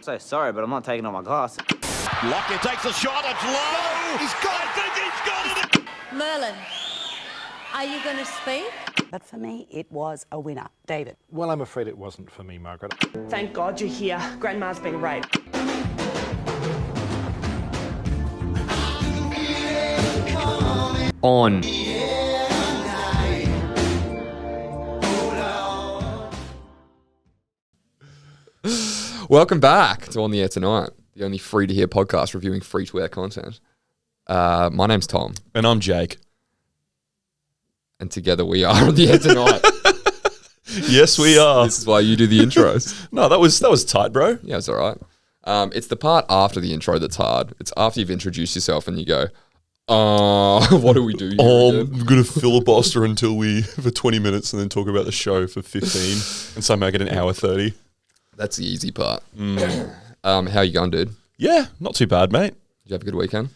So sorry, but I'm not taking off my glass. Lockyer takes a shot. It's low. He's got it. I think he's got it. Merlin, are you going to speak? But for me, it was a winner. David. Well, I'm afraid it wasn't for me, Margaret. Thank God you're here. Grandma's been raped. On. Welcome back to On the Air Tonight, the only free-to-hear podcast reviewing free-to-air content. My name's Tom. And I'm Jake. And together we are On the Air Tonight. Yes, we are. This is why you do the intros. No, that was tight, bro. Yeah, it's all right. It's the part after the intro that's hard. It's after you've introduced yourself and you go, what do we do here again? I'm going to filibuster for 20 minutes and then talk about the show for 15 and somehow get an hour 30. That's the easy part. How you going, dude? Yeah, not too bad, mate. Did you have a good weekend?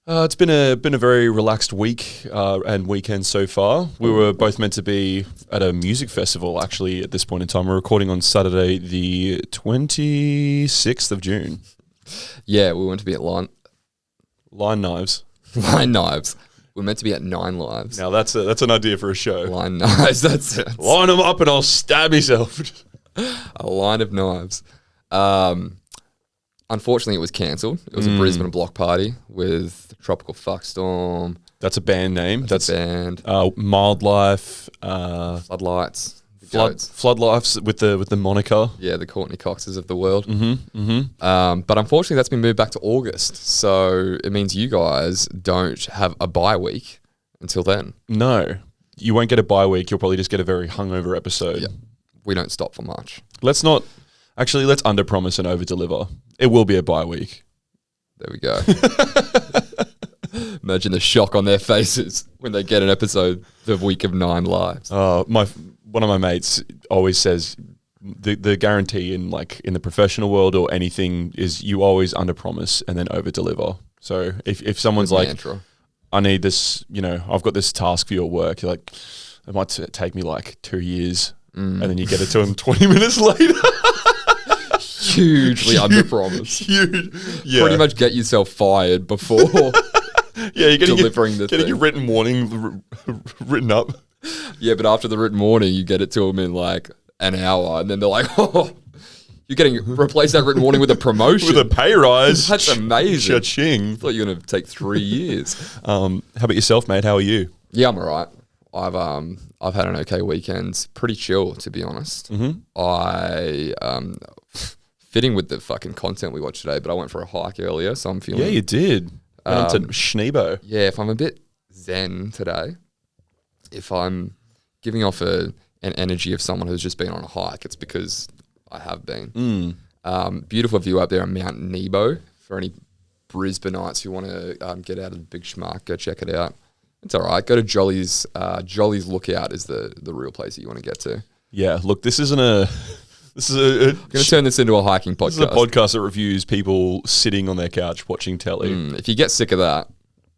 It's been a very relaxed week and weekend so far. We were both meant to be at a music festival, actually, at this point in time. We're recording on Saturday, the 26th of June. Yeah, we went to be at Line Knives. Line Knives. We're meant to be at 9 Lives. Now, that's an idea for a show. Line Knives, that's it. Line them up and I'll stab yourself. A line of knives. Unfortunately, it was cancelled. It was a Brisbane block party with Tropical Fuckstorm. That's a band name. That's a band. Mildlife. Floodlights. Floodlights with the moniker. Yeah, the Courtney Coxes of the world. But unfortunately, that's been moved back to August. So it means you guys don't have a bye week until then. No. You won't get a bye week. You'll probably just get a very hungover episode. Yeah. We don't stop for much. Let's under-promise and over-deliver. It will be a bye week. There we go. Imagine the shock on their faces when they get an episode the week of 9 Lives. One of my mates always says the guarantee in the professional world or anything is you always under-promise and then over-deliver. So if someone's like, mantra. I need this, I've got this task for your work, you're like, it might take me 2 years. And then you get it to him 20 minutes later. Hugely under-promised. Huge. Yeah. Pretty much get yourself fired before you're delivering the thing. Getting your written warning written up. Yeah, but after the written warning, you get it to them in an hour. And then they're like, oh, replace that written warning with a promotion. With a pay rise. That's amazing. Cha-ching. I thought you were going to take 3 years. How about yourself, mate? How are you? Yeah, I'm all right. I've had an okay weekend. Pretty chill, to be honest. I fitting with the fucking content we watched today, but I went for a hike earlier, so I'm feeling. Yeah, you did. Went to Schneebo. Yeah, if I'm a bit zen today, if I'm giving off an energy of someone who's just been on a hike, it's because I have been. Beautiful view up there on Mount Nebo. For any Brisbaneites who want to get out of the big schmuck, go check it out. It's all right. Go to Jolly's. Jolly's Lookout is the real place that you want to get to. Yeah, look, this is I'm going to turn this into a hiking podcast. This is a podcast that reviews people sitting on their couch watching telly. If you get sick of that,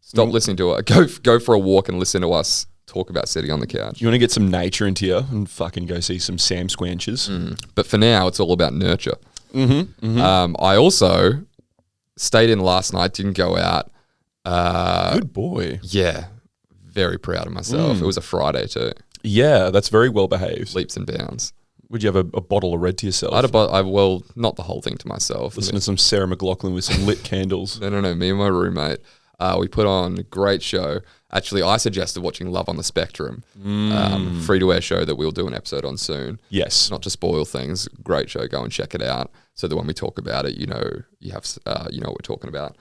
stop listening to it. Go for a walk and listen to us talk about sitting on the couch. You want to get some nature into you and fucking go see some Sam Squanches. But for now, it's all about nurture. I also stayed in last night, didn't go out. Good boy. Yeah. Very proud of myself. It was a Friday too. Yeah, that's very well behaved. Leaps and bounds. Would you have a bottle of red to yourself? Not the whole thing to myself. Listen to some Sarah McLachlan with some lit candles. No. Me and my roommate, we put on a great show. Actually, I suggested watching Love on the Spectrum, free-to-air show that we'll do an episode on soon. Yes. Not to spoil things. Great show. Go and check it out. So that when we talk about it, you know what we're talking about.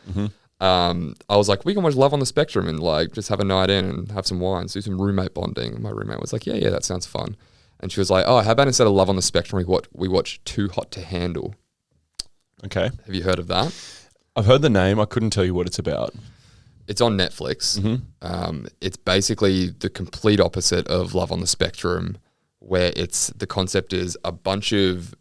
I was like, we can watch Love on the Spectrum and just have a night in and have some wines, do some roommate bonding. My roommate was like, yeah, that sounds fun. And she was like, oh, how about instead of Love on the Spectrum, we watch Too Hot to Handle. Okay. Have you heard of that? I've heard the name. I couldn't tell you what it's about. It's on Netflix. It's basically the complete opposite of Love on the Spectrum, where the concept is a bunch of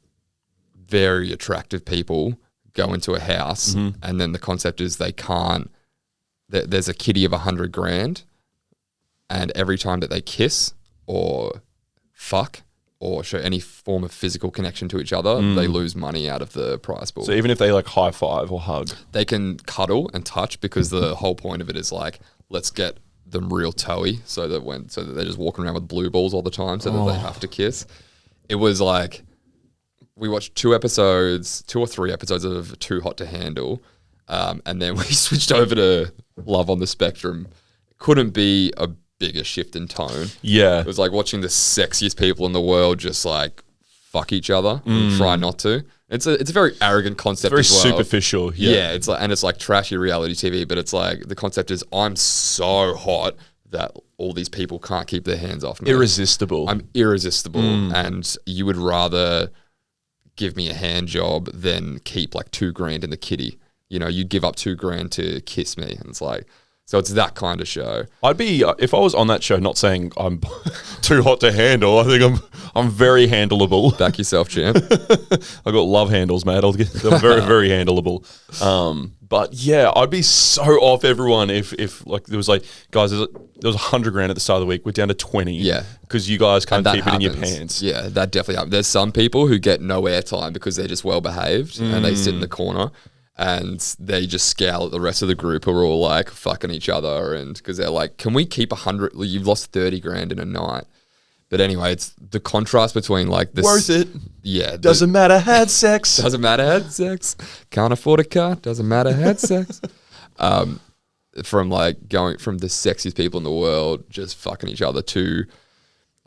very attractive people go into a house, and then the concept is there's a kitty of $100,000, and every time that they kiss or fuck or show any form of physical connection to each other, they lose money out of the prize pool. So even if they like high five or hug, They can cuddle and touch because the whole point of it is like, let's get them real toey so that they're just walking around with blue balls all the time so that they have to kiss. It was like, we watched 2 or 3 episodes of Too Hot to Handle, and then we switched over to Love on the Spectrum. Couldn't be a bigger shift in tone. yeah, It was like watching the sexiest people in the world just like fuck each other and try not to. It's a very arrogant concept very as well. superficial. Yeah. It's like trashy reality TV, but it's like the concept is I'm so hot that all these people can't keep their hands off me. Irresistible. I'm irresistible, and you would rather give me a hand job than keep like $2,000 in the kitty. You know, you give up $2,000 to kiss me, and it's like, so it's that kind of show. I'd be if I was on that show. Not saying I'm too hot to handle. I think I'm very handleable. Back yourself, champ. I got love handles, mate. They're very very handleable. But yeah, I'd be so off everyone if like there was like, guys, there was $100,000 at the start of the week. We're down to 20. Yeah, because you guys can't that keep it in your happens. pants. Yeah, that definitely happens. There's some people who get no airtime because they're just well behaved and they sit in the corner. And they just scowl at the rest of the group who are all like fucking each other, and because they're like, "Can we keep 100? You've lost $30,000 in a night." But anyway, it's the contrast between like this. Worth it. Yeah, Doesn't matter. Had sex. doesn't matter. Had sex. Can't afford a car. Doesn't matter. Had sex. From like going from the sexiest people in the world just fucking each other to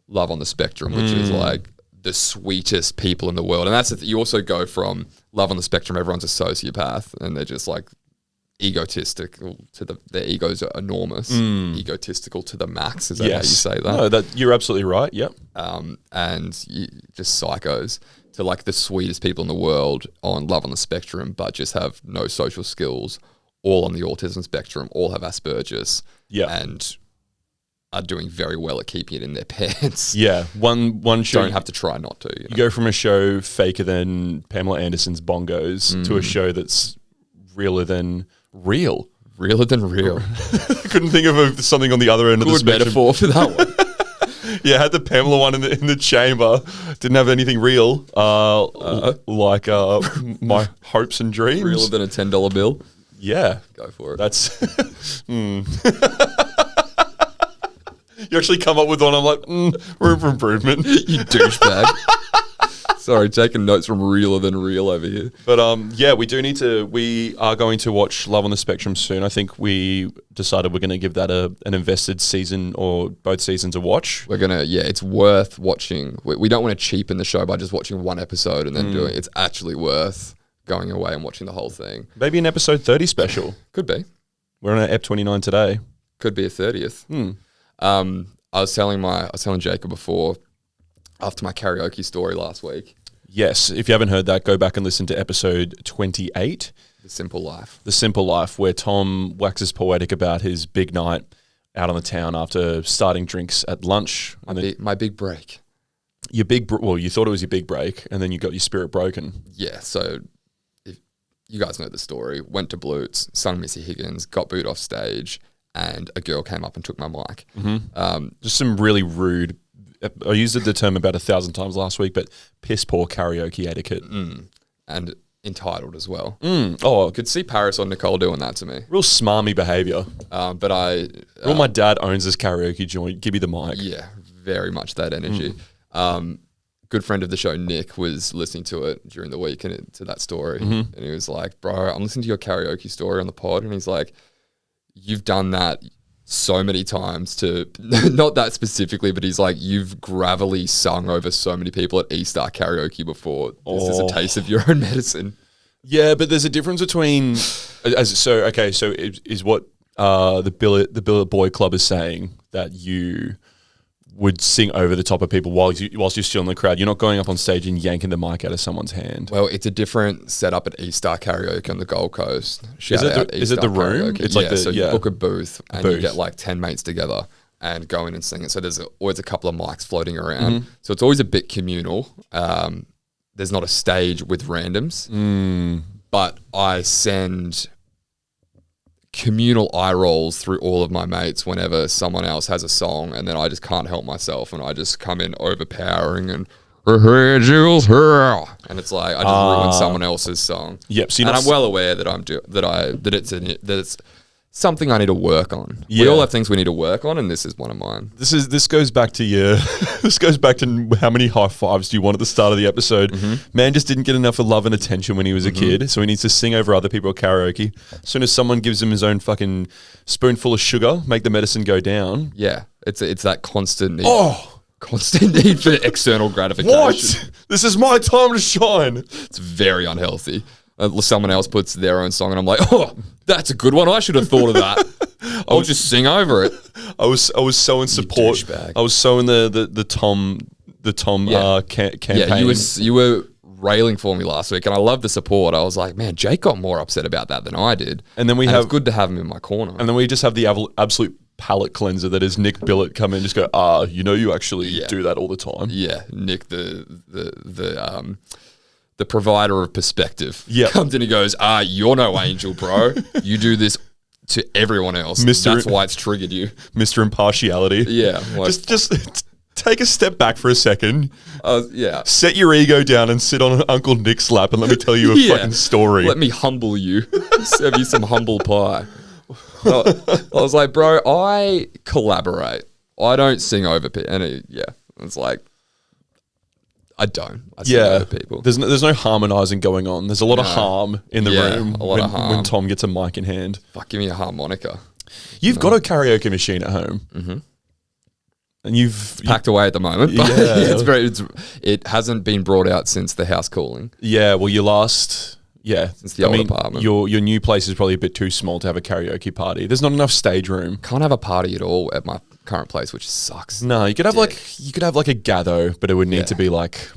Love on the Spectrum, which is like the sweetest people in the world. And that's you also go from Love on the Spectrum, everyone's a sociopath and they're just like egotistical to their egos are enormous, egotistical to the max. Is that how you say that? No, you're absolutely right. Yep. And just psychos to like the sweetest people in the world on Love on the Spectrum, but just have no social skills, all on the autism spectrum, all have Asperger's, and are doing very well at keeping it in their pants. Yeah, one show. Don't have to try not to. You know? You go from a show faker than Pamela Anderson's bongos to a show that's realer than real. Realer than real. Couldn't think of something on the other end of the Good spectrum. metaphor for that one. Yeah, had the Pamela one in the chamber. Didn't have anything real, like my hopes and dreams. Realer than a $10 bill. Yeah, Go for it. that's. You actually come up with one. I'm like, room for improvement. You douchebag. Sorry, taking notes from Realer Than Real over here. But yeah, we are going to watch Love on the Spectrum soon. I think we decided we're going to give that an invested season or both seasons a watch. We're going to, it's worth watching. We don't want to cheapen the show by just watching one episode and then doing it. It's actually worth going away and watching the whole thing. Maybe an episode 30 special. Could be. We're on an Ep 29 today. Could be a 30th. I was telling Jacob before, after my karaoke story last week. Yes, if you haven't heard that, go back and listen to episode 28. The Simple Life. The Simple Life, where Tom waxes poetic about his big night out on the town after starting drinks at lunch. My big break. You thought it was your big break, and then you got your spirit broken. Yeah, so if you guys know the story. Went to Blutz, sung Missy Higgins, got booed off stage, and a girl came up and took my mic. Just some really rude, I used the term about 1,000 times last week, but piss poor karaoke etiquette. And entitled as well. Oh, Could see Paris or Nicole doing that to me. real smarmy behaviour. But I... Well, my dad owns this karaoke joint. Give me the mic. Yeah, very much that energy. Good friend of the show, Nick, was listening to it during the week and to that story. And he was like, bro, I'm listening to your karaoke story on the pod. And he's like, you've done that so many times to, not that specifically, but he's like, you've gravelly sung over so many people at E-Star karaoke before. This is a taste of your own medicine. Yeah, but there's a difference between, so is what the Billet Boy Club is saying, that you would sing over the top of people whilst you're still in the crowd. You're not going up on stage and yanking the mic out of someone's hand. Well, it's a different setup at E-Star Karaoke on the Gold Coast. Is it the room? Karaoke. It's like you book a booth and you get like 10 mates together and go in and sing it. So there's always a couple of mics floating around. So it's always a bit communal. There's not a stage with randoms, but I send communal eye rolls through all of my mates whenever someone else has a song, and then I just can't help myself and I just come in overpowering and Jules, and it's like I just ruined someone else's song. Yep. So and I'm well aware that it's something I need to work on. We all have things we need to work on, and this is one of mine. This goes back to this goes back to how many high fives do you want at the start of the episode? Man just didn't get enough of love and attention when he was a kid, so he needs to sing over other people at karaoke. As soon as someone gives him his own fucking spoonful of sugar, make the medicine go down. Yeah, it's that constant need. Constant need for external gratification. What? This is my time to shine. It's very unhealthy. Someone else puts their own song, and I'm like, oh, that's a good one. I should have thought of that. I'll just sing over it. I was so in support. Douchebag. I was so in the Tom campaign. Yeah, you were railing for me last week, and I love the support. I was like, man, Jake got more upset about that than I did. And then it's good to have him in my corner. And then we just have the absolute palate cleanser that is Nick Billett come in and just go, you actually do that all the time. Yeah, Nick, the provider of perspective, comes in and goes, you're no angel, bro. You do this to everyone else. That's why it's triggered you. Mr. Impartiality. Yeah. Like, just take a step back for a second. Yeah. Set your ego down and sit on Uncle Nick's lap and let me tell you a fucking story. Let me humble you. Serve you some humble pie. I was like, bro, I collaborate. I don't sing over people. And it's like, I don't. I sing over people. There's no harmonizing going on. There's a lot of harm in the room a lot of harm. when Tom gets a mic in hand. Fuck, give me a harmonica. You've got a karaoke machine at home. Mm-hmm. And it's packed away at the moment. But it hasn't been brought out since the house cooling. Yeah, well, since the old apartment. Your new place is probably a bit too small to have a karaoke party. There's not enough stage room. Can't have a party at all at my current place, which sucks. No, you could have like a gatho, but it would need to be like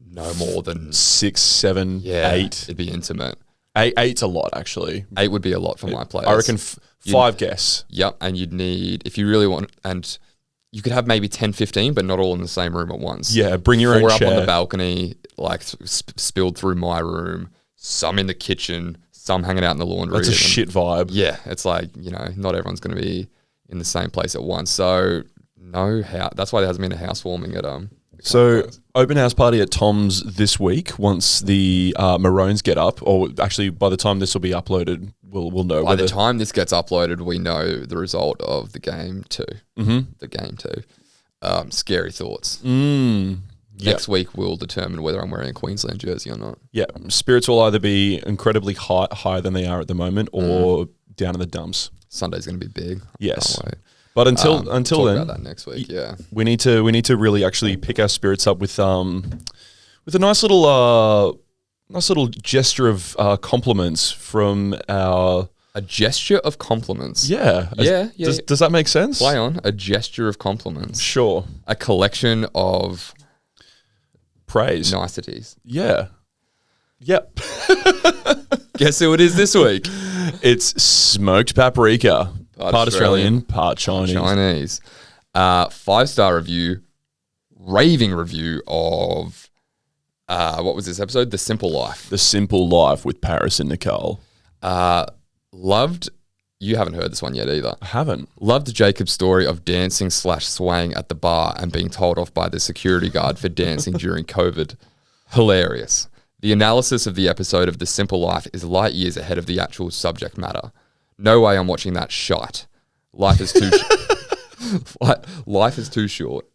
no more than 6, 7, 8. It'd be intimate. Eight's a lot, actually. 8 would be a lot for my place. I reckon 5 guests. Yep, and you'd need, if you really want, and you could have maybe 10, 15, but not all in the same room at once. Yeah, bring your own chair. 4 up on the balcony, like spilled through my room. Some in the kitchen, some hanging out in the laundry. That's a shit vibe. Yeah, it's like, not everyone's going to be in the same place at once. So, that's why there hasn't been a housewarming at So, open house party at Tom's this week once the Maroons get up, or actually by the time this will be uploaded, we'll know. By the time this gets uploaded, we know the result of the game 2. Mm-hmm. The game 2. Scary thoughts. Next week we'll determine whether I'm wearing a Queensland jersey or not. Yeah, spirits will either be incredibly higher than they are at the moment, or down in the dumps. Sunday's going to be big. Yes, can't wait. But until then, talk about that next week. Yeah, we need to really actually pick our spirits up with a nice little gesture of compliments from our. A gesture of compliments. Yeah. Does that make sense? Play on. A gesture of compliments. Sure. A collection of praise. Niceties. Yeah. Yep. Guess who it is this week? It's smoked paprika. Part Australian, part Chinese. 5-star review, raving review of, what was this episode? The Simple Life. The Simple Life with Paris and Nicole. Loved, you haven't heard this one yet either. I haven't. Loved Jacob's story of dancing/swaying at the bar and being told off by the security guard for dancing during COVID. Hilarious. The analysis of the episode of The Simple Life is light years ahead of the actual subject matter. No way I'm watching that shite. Life is too life is too short.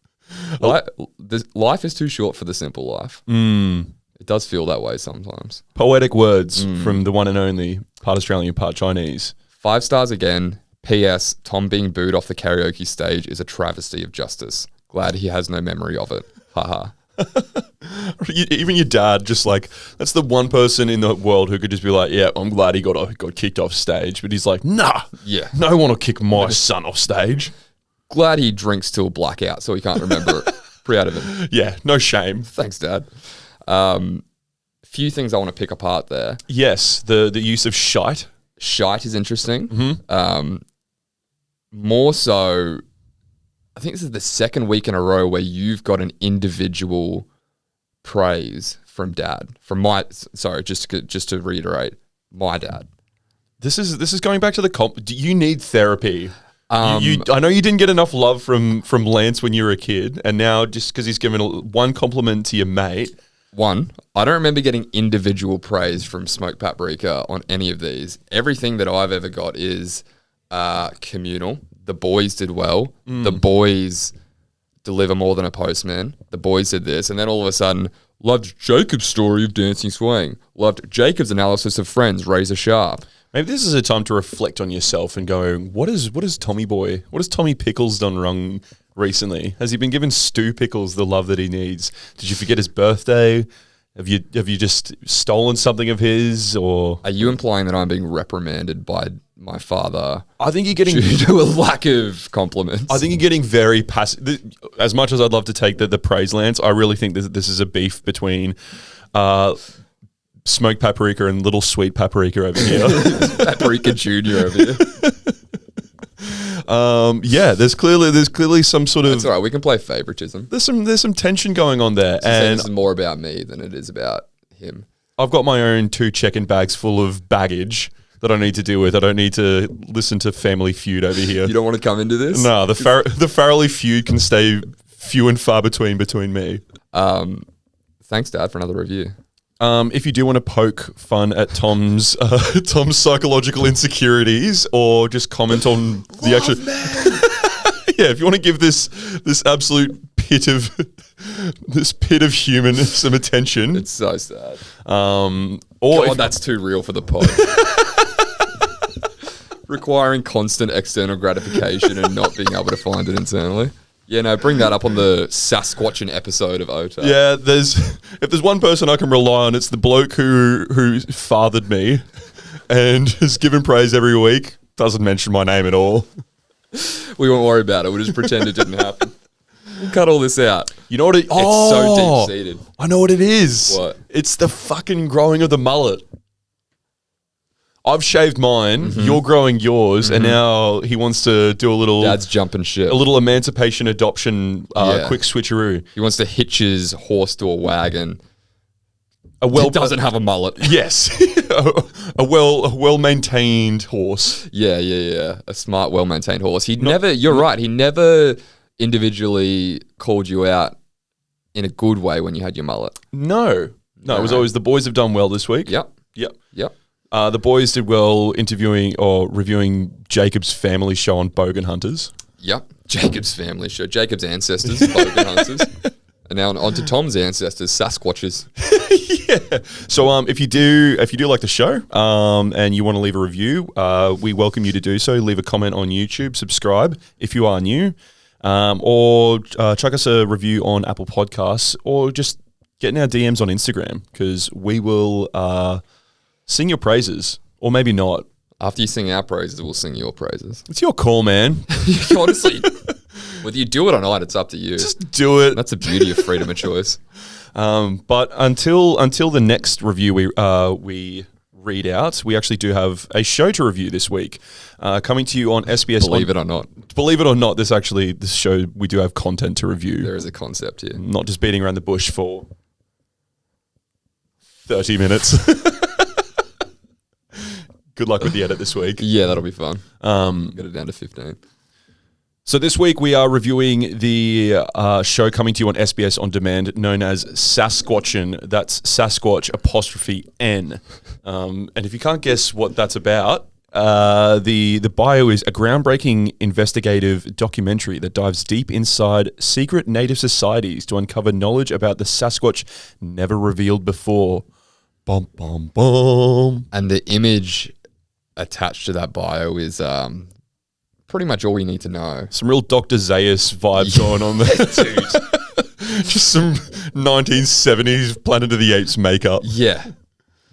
Life is too short for The Simple Life. It does feel that way sometimes. Poetic words from the one and only part Australian, part Chinese. 5 stars again. P.S. Tom being booed off the karaoke stage is a travesty of justice. Glad he has no memory of it. Haha. Even your dad, just like, that's the one person in the world who could just be like, yeah, I'm glad he got kicked off stage. But he's like, nah, no one will kick my son off stage. Glad he drinks till blackout so he can't remember it. Proud of him. Yeah, no shame. Thanks, Dad. Few things I want to pick apart there. Yes, the use of shite. Shite is interesting. Mm-hmm. More so, I think this is the second week in a row where you've got an individual praise from Dad. Just to reiterate, my dad. This is going back to the comp. Do you need therapy? I know you didn't get enough love from Lance when you were a kid, and now just because he's given one compliment to your mate. One, I don't remember getting individual praise from Smoked Paprika on any of these. Everything that I've ever got is communal. The boys did well. The boys deliver more than a postman. The boys did this. And then all of a sudden, loved Jacob's story of dancing swing. Loved Jacob's analysis of Friends, Razor Sharp. Maybe this is a time to reflect on yourself and go, what has Tommy Pickles done wrong recently? Has he been giving Stu Pickles the love that he needs? Did you forget his birthday? Have you just stolen something of his? Or are you implying that I'm being reprimanded by my father? I think you're getting due to a lack of compliments. I think you're getting very passive. As much as I'd love to take the praise, Lance, I really think this is a beef between Smoked Paprika and Little Sweet Paprika over here. Paprika Junior over here. Yeah, there's clearly some sort of. That's all right. We can play favoritism. There's some tension going on there, and this is more about me than it is about him. I've got my own 2 check-in bags full of baggage that I need to deal with. I don't need to listen to Family Feud over here. You don't want to come into this? No, the Farrelly feud can stay few and far between me. Thanks, Dad, for another review. If you do want to poke fun at Tom's psychological insecurities, or just comment on the actual, yeah, if you want to give this absolute pit of human some attention, it's so sad. Or God, that's too real for the pod. Requiring constant external gratification and not being able to find it internally. Yeah, no, bring that up on the Sasquatch'n episode of OTAT. Yeah, if there's one person I can rely on, it's the bloke who fathered me and has given praise every week. Doesn't mention my name at all. We won't worry about it. We'll just pretend it didn't happen. We'll cut all this out. You know what it's so deep-seated. I know what it is. What? It's the fucking growing of the mullet. I've shaved mine, you're growing yours, and now he wants to do a little... Dad's jumping ship. A little emancipation adoption quick switcheroo. He wants to hitch his horse to a wagon. It doesn't have a mullet. Yes. a well-maintained horse. Yeah. A smart, well-maintained horse. You're right, he never individually called you out in a good way when you had your mullet. No, it was always the boys have done well this week. Yep. The boys did well interviewing or reviewing Jacob's family show on bogan hunters. Yep. Jacob's family show. Jacob's ancestors, bogan hunters. And now on to Tom's ancestors, Sasquatches. Yeah. So if you do like the show and you want to leave a review, we welcome you to do so. Leave a comment on YouTube, subscribe if you are new, or chuck us a review on Apple Podcasts, or just get in our DMs on Instagram, because we will sing your praises, or maybe not. After you sing our praises, we'll sing your praises. It's your call, man. Honestly, whether you do it or not, it's up to you. Just do it. That's the beauty of freedom of choice. But until the next review we read out, we actually do have a show to review this week, coming to you on SBS. Believe it or not, this show we do have content to review. There is a concept here, not just beating around the bush for 30 minutes. Good luck with the edit this week. Yeah, that'll be fun. Get it down to 15. So this week we are reviewing the show coming to you on SBS On Demand, known as Sasquatch'n. That's Sasquatch 'N. And if you can't guess what that's about, the bio is a groundbreaking investigative documentary that dives deep inside secret native societies to uncover knowledge about the Sasquatch never revealed before. Bum, bum, bum. And the image attached to that bio is pretty much all you need to know. Some real Dr. Zaius vibes going on there. Dude. Just some 1970s Planet of the Apes makeup. Yeah.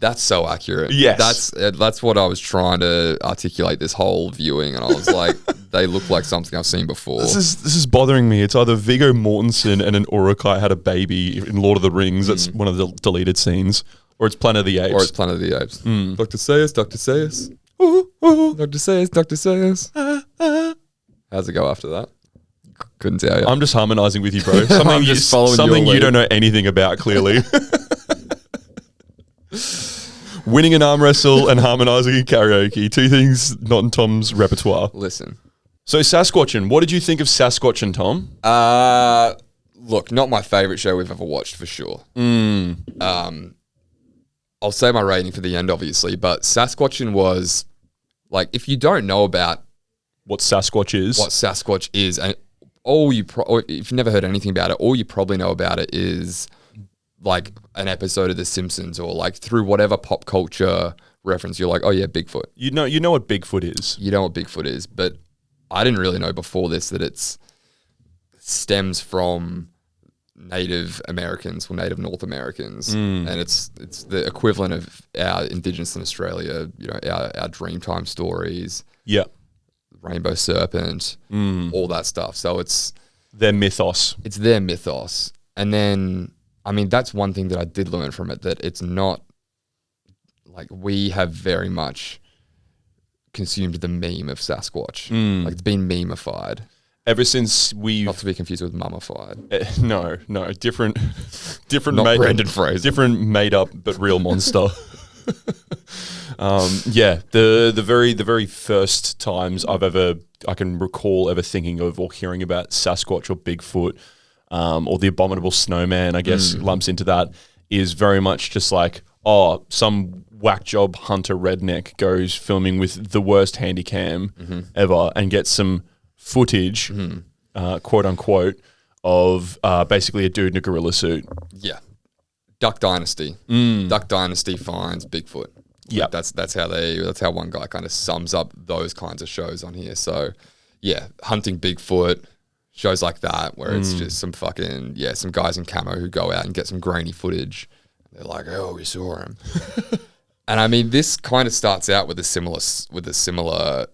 That's so accurate. Yes. That's what I was trying to articulate this whole viewing, and I was like, they look like something I've seen before. This is bothering me. It's either Viggo Mortensen and an Uruk-hai had a baby in Lord of the Rings. That's one of the deleted scenes. Or it's Planet of the Apes. Dr. Zaius, Dr. Zaius. Dr. Zaius, Dr. Zaius. How's it go after that? Couldn't tell you. I'm just harmonizing with you, bro. Something you don't know anything about, clearly. Winning an arm wrestle and harmonizing in karaoke. Two things not in Tom's repertoire. Listen. So Sasquatch'n, what did you think of Sasquatch'n, Tom? Look, not my favorite show we've ever watched for sure. I'll say my rating for the end, obviously, but Sasquatch'n was like, if you don't know about What Sasquatch is, and or if you've never heard anything about it, all you probably know about it is like an episode of The Simpsons, or like through whatever pop culture reference, you're like, oh yeah, Bigfoot. You know what Bigfoot is. You know what Bigfoot is, but I didn't really know before this that it stems from Native Americans or Native North Americans, and it's the equivalent of our Indigenous in Australia, you know, our Dreamtime stories, Rainbow Serpent, all that stuff. So it's their mythos. It's their mythos. And then, I mean, that's one thing that I did learn from it, that it's not like we have very much consumed the meme of Sasquatch. Like it's been memeified. Ever since we've... Not to be confused with mummified. No, different Not Brendan Fraser. Different made up but real monster. The very first times I can recall ever thinking of or hearing about Sasquatch or Bigfoot, or the abominable snowman, I guess lumps into that, is very much just like, oh, some whack job hunter redneck goes filming with the worst handy cam ever and gets some footage, quote unquote, of basically a dude in a gorilla suit. Yeah. Duck Dynasty. Duck Dynasty finds Bigfoot. Yeah, like that's how one guy kind of sums up those kinds of shows on here. So yeah, hunting Bigfoot, shows like that where it's just some guys in camo who go out and get some grainy footage. They're like, oh, we saw him. And I mean, this kind of starts out with a similar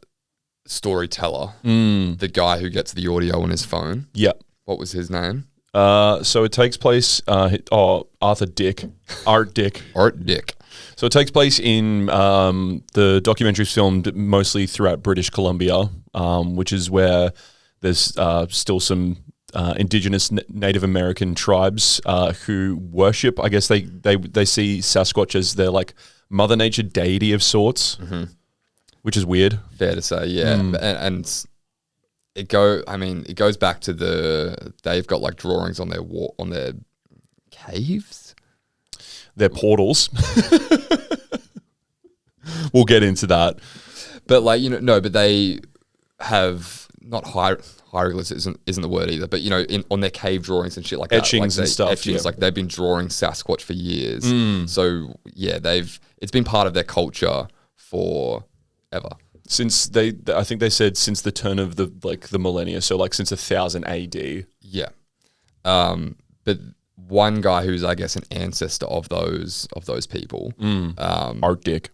storyteller, the guy who gets the audio on his phone. Yep. What was his name? So it takes place, Art Dick. Art Dick. So it takes place in the documentaries filmed mostly throughout British Columbia, which is where there's still some indigenous Native American tribes who worship. I guess they see Sasquatch as their like Mother Nature deity of sorts, which is weird. Fair to say, yeah. And it goes back to they've got like drawings on their caves. Their portals. We'll get into that. But like, but they have not hieroglyphs isn't the word either, but on their cave drawings and shit like etchings that. and stuff. Etchings, like they've been drawing Sasquatch for years. So yeah, it's been part of their culture forever. Since I think they said since the turn of the millennia, so like since 1000 AD. Yeah. But one guy who's, I guess, an ancestor of those people, Art Dick,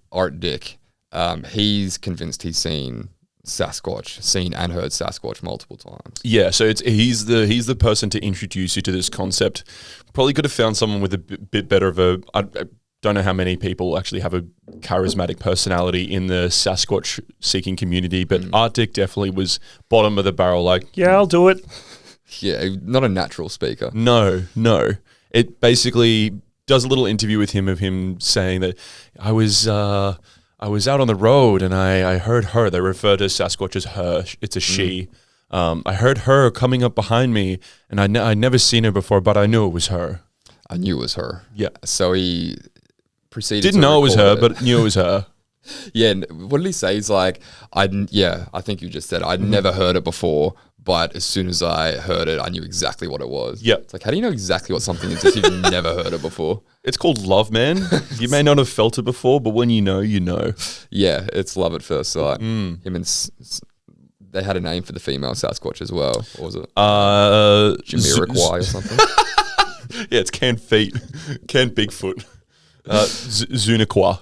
he's convinced he's seen and heard Sasquatch multiple times. Yeah, so he's the person to introduce you to this concept. Probably could have found someone with a bit better of a. I don't know how many people actually have a charismatic personality in the Sasquatch seeking community, but Art Dick definitely was bottom of the barrel. Like, yeah, I'll do it. Yeah, not a natural speaker. No. It basically does a little interview with him of him saying that I was out on the road and I heard her. They refer to Sasquatch as her. It's a she. I heard her coming up behind me, and I'd never seen her before, but I knew it was her. I knew it was her. Yeah. So he proceeded. Didn't know it was her, but knew it was her. Yeah. What did he say? He's like, I think you just said I'd never heard it before. But as soon as I heard it, I knew exactly what it was. Yep. It's like, how do you know exactly what something is if you've never heard it before? It's called love, man. You may not have felt it before, but when you know, you know. Yeah, it's love at first sight. Him and they had a name for the female Sasquatch as well. What was it? Jamiroquai or something? Yeah, it's canned feet. Canned Bigfoot. Zuniqua.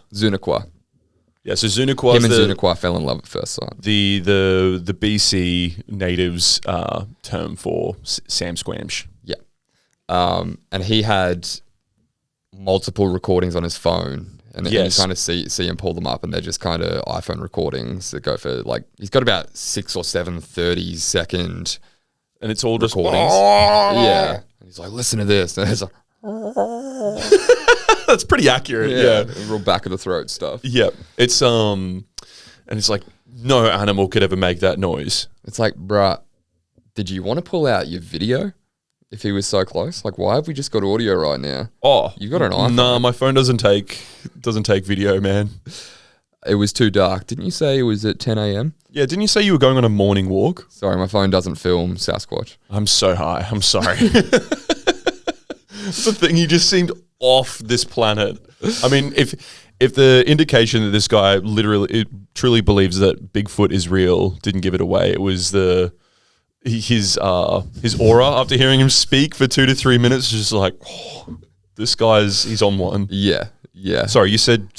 Yeah, so Zuniqua. Him and Zuniqua fell in love at first sight. The BC natives term for Sam Squamsh. Yeah, and he had multiple recordings on his phone, and you kind of see him pull them up, and they're just kind of iPhone recordings that go for like he's got about 6 or 7 30-second, and it's all just recordings. Yeah, and he's like, listen to this, and it's like. That's pretty accurate. Yeah. Real back of the throat stuff. Yeah. It's and it's like no animal could ever make that noise. It's like, bruh, did you want to pull out your video if he was so close? Like, why have we just got audio right now? Oh, You got an iPhone. Nah, my phone doesn't take video, man. It was too dark. Didn't you say it was at 10 a.m.? Yeah, didn't you say you were going on a morning walk? Sorry, my phone doesn't film Sasquatch. I'm so high. I'm sorry. That's the thing. You just seemed off this planet. I mean, if the indication that this guy truly believes that Bigfoot is real didn't give it away, it was his aura after hearing him speak for 2 to 3 minutes. Just like, oh, this he's on one. Yeah. Sorry, you said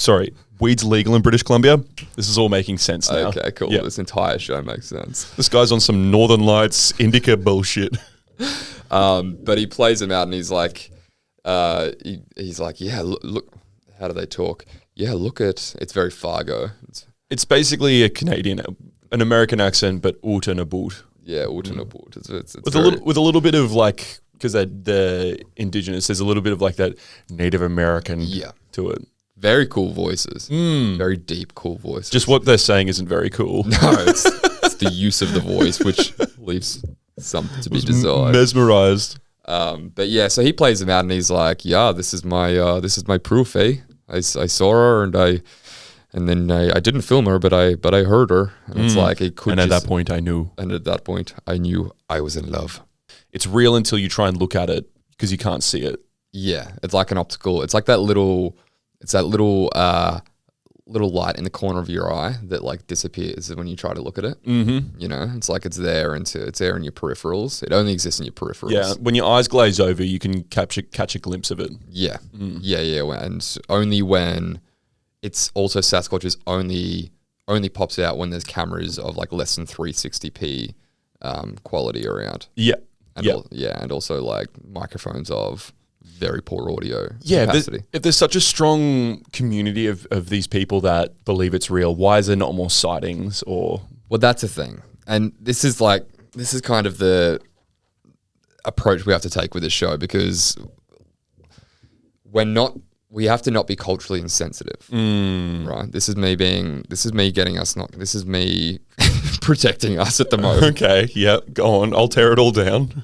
weed's legal in British Columbia. This is all making sense now. Okay, cool. Yeah. This entire show makes sense. This guy's on some Northern Lights indica bullshit. But he plays him out, and he's like, he's like, yeah, look, how do they talk? Yeah, look at, it's very Fargo. It's basically an American accent, but oot and a boot. Yeah, oot and a boot. It's With a little bit of like, because they're indigenous, there's a little bit of like that Native American to it. Very cool voices. Very deep, cool voices. Just what they're saying isn't very cool. No, it's the use of the voice, which leaves something to be desired. Mesmerized. But yeah, so he plays him out, and he's like, "Yeah, this is my proof, eh? I saw her, and then I didn't film her, but I heard her, and it's like it could." And at that point, I knew. And at that point, I knew I was in love. It's real until you try and look at it because you can't see it. Yeah, it's like an optical. It's like that little. It's that little light in the corner of your eye that like disappears when you try to look at it. Mm-hmm. You know, it's like it's there in your peripherals. It only exists in your peripherals. Yeah, when your eyes glaze over, you can catch a glimpse of it. Yeah, yeah, and only when it's also Sasquatch's only pops out when there's cameras of like less than 360p quality around. Yeah, and and also like microphones of very poor audio capacity. If there's such a strong community of these people that believe it's real, why is there not more sightings? Or well, that's a thing, and this is kind of the approach we have to take with this show, because we have to not be culturally insensitive, right? This is me protecting us at the moment. Okay, yeah, go on. I'll tear it all down.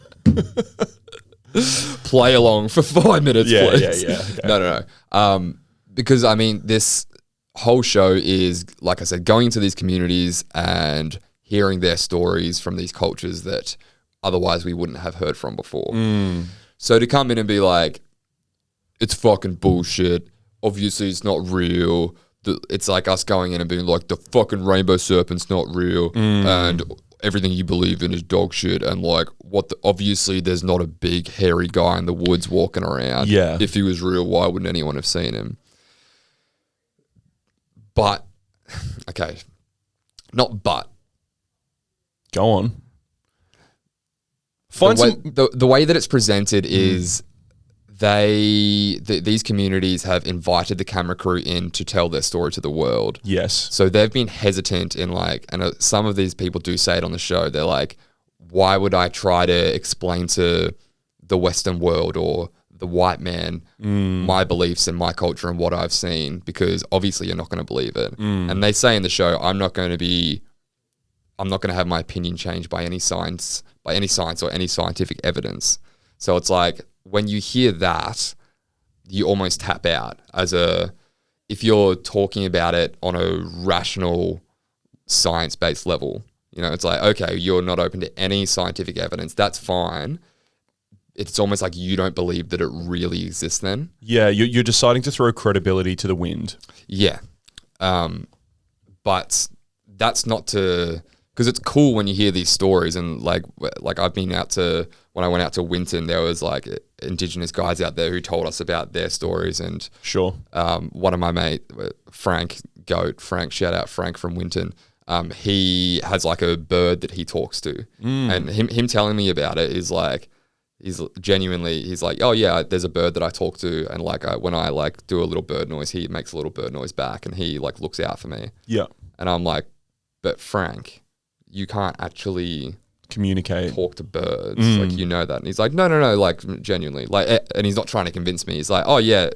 Play along for 5 minutes, please. Yeah. Okay. No. Because I mean, this whole show is, like I said, going into these communities and hearing their stories from these cultures that otherwise we wouldn't have heard from before. So to come in and be like, it's fucking bullshit. Obviously, it's not real. It's like us going in and being like, the fucking rainbow serpent's not real, and everything you believe in is dog shit, and like obviously there's not a big hairy guy in the woods walking around. Yeah. If he was real, why wouldn't anyone have seen him? But Go on. The way that it's presented is these communities have invited the camera crew in to tell their story to the world. Yes. So they've been hesitant in like, and some of these people do say it on the show. They're like, why would I try to explain to the Western world or the white man my beliefs and my culture and what I've seen? Because obviously you're not going to believe it. And they say in the show, I'm not going to have my opinion changed by any science or any scientific evidence. So it's like, when you hear that, you almost tap out if you're talking about it on a rational, science-based level. You know, it's like, okay, you're not open to any scientific evidence. That's fine. It's almost like you don't believe that it really exists then. Yeah, you're deciding to throw credibility to the wind. Yeah. But that's not to... Because it's cool when you hear these stories, and like I've been when I went out to Winton, there was like Indigenous guys out there who told us about their stories, and sure, one of my mate, Frank, shout out Frank from Winton. He has like a bird that he talks to, and him telling me about it is like, he's like, oh yeah, there's a bird that I talk to, and like when I like do a little bird noise, he makes a little bird noise back, and he like looks out for me. Yeah, and I'm like, but Frank, you can't actually communicate, talk to birds, like, you know that. And he's like, no, like genuinely, like, and he's not trying to convince me. He's like, oh yeah,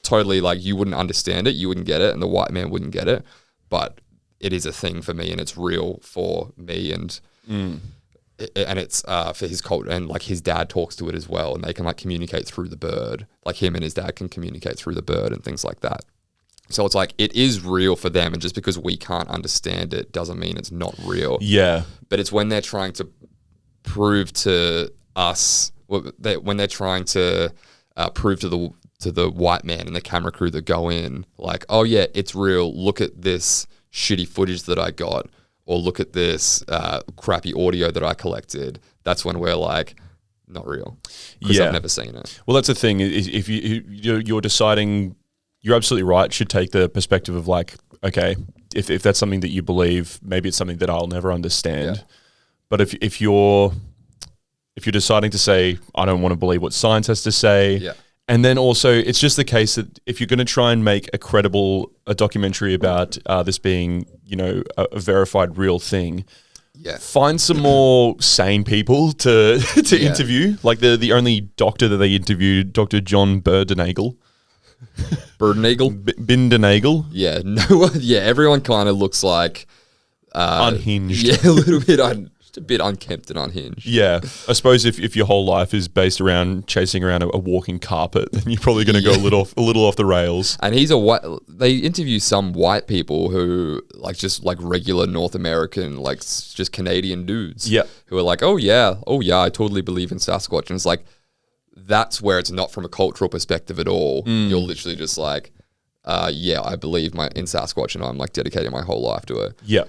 totally, like you wouldn't understand it, you wouldn't get it, and the white man wouldn't get it, but it is a thing for me and it's real for me, and it's for his culture, and like his dad talks to it as well, and they can like communicate through the bird, like him and his dad can communicate through the bird and things like that. So it's like it is real for them, and just because we can't understand it doesn't mean it's not real. Yeah. But it's when they're trying to prove to us, when they're trying to prove to the white man and the camera crew that go in, like, oh yeah, it's real. Look at this shitty footage that I got, or look at this crappy audio that I collected. That's when we're like, not real, because I've never seen it. Well, that's the thing. If you're deciding, you're absolutely right. Should take the perspective of like, okay, if that's something that you believe, maybe it's something that I'll never understand. Yeah. But if you're deciding to say, I don't want to believe what science has to say, and then also it's just the case that if you're going to try and make a documentary about this being, you know, a verified real thing, find some more sane people to interview. Like the only doctor that they interviewed, Dr. John Bindernagel. Bindernagel. Yeah, no, yeah. Everyone kind of looks like unhinged. Yeah, a little bit just a bit unkempt and unhinged. Yeah, I suppose if your whole life is based around chasing around a walking carpet, then you're probably going to go a little off the rails. And he's a white. They interview some white people who like just like regular North American, like just Canadian dudes. Yeah, who are like, oh yeah, I totally believe in Sasquatch, and it's like that's where it's not from a cultural perspective at all. You're literally just like, yeah, I believe in Sasquatch, and I'm like dedicating my whole life to it. Yeah.